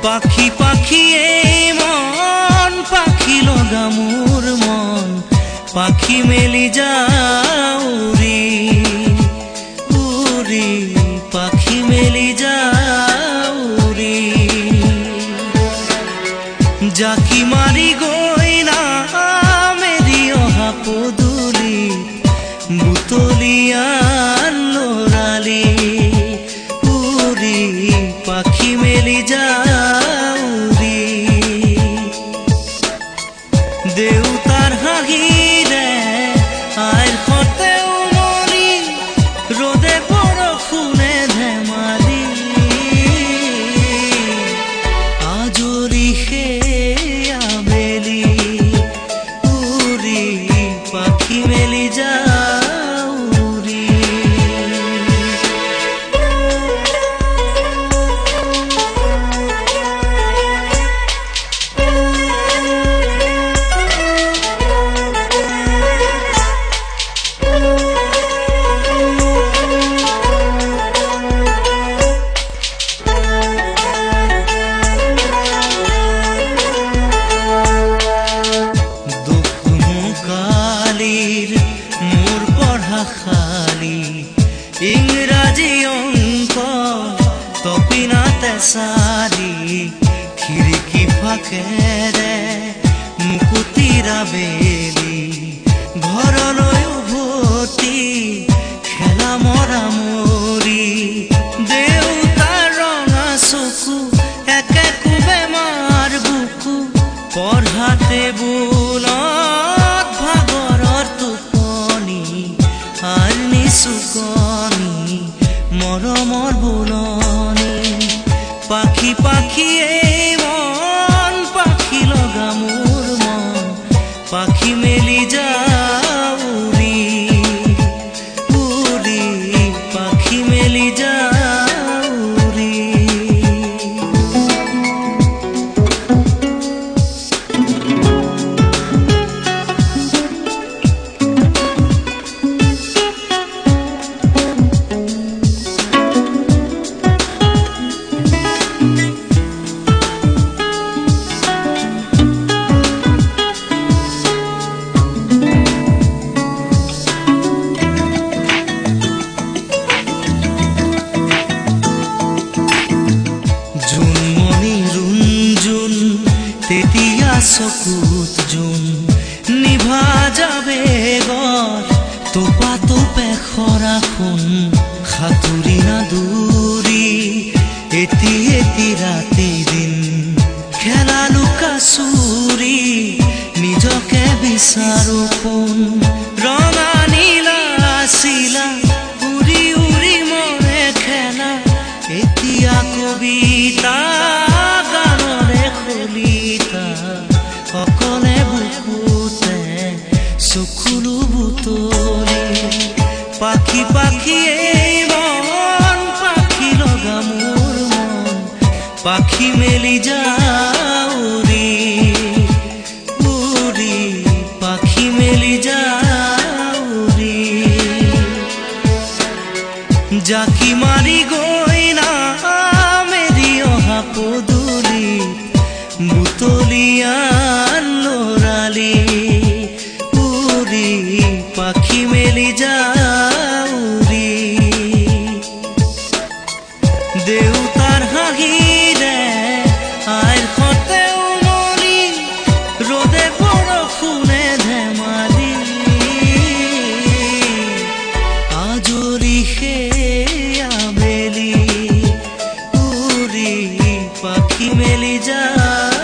পাখি পাখি এই মন পাখি লগা মোৰ মন পাখি মেলি যাও উৰি উৰি পাখি মেলি যাও উৰি জাকি মাৰি গৈ না মেলি অহা পদূলি বুটলিয়া লৰালি উৰি পাখি মেলি যাও উৰি দেউতাৰ হাঁহিৰে আইৰ সতে উমলি ৰ'দে বৰষুণে ধেমালি আজৰি সেই আবেলি উৰি পাখি মেলি যাও উৰি মোৰ পঢ়া খালি ইংৰাজী অংক তপিনাতে চালি খিৰিকী ফাকেৰে মুকুতিৰা বেলি ঘৰলৈ উভতি খেলা মৰা মৰি দেউতাৰ ৰঙা চকু একে কোবে মাৰ বুকু পঢ়া টেবুলত ভাগৰৰ টোপনি আৰু নিচুকনি মৰমৰ বুলনি পাখি পাখি এই মন পাখি লগা মোৰ মন পাখি মেলি যাও উৰি উৰি পাখি মেলি যাও উৰি তেতিয়া চকুত জোন নিভা যাবে গৰ তোপা তোপে খৰা সোণ সাঁতুৰি না দূৰি এটি এটি ৰাতি দিন খেলা লুকা চুৰি নিজকে বিচাৰো পোন ৰঙা নীলা চিলা উৰি উৰি মৰে খেলা এতিয়া কবিতা অকলে বুকুতে চকুলো বুটলি পাখি পাখি এই মন পাখি লগা মোৰ মন পাখি মেলি যাও উৰি উৰি পাখি মেলি যাও উৰি জাকি মাৰি গৈ না মেলি অহা পদূলি বুটলিয়া লৰালি উৰি পাখি মেলি যাও উৰি দেউতাৰ হাঁহিৰে আইৰ সতে উমলি ৰ'দে বৰষুণে ধেমালি আজৰি সেই আবেলি উৰি পাখি মেলি যাও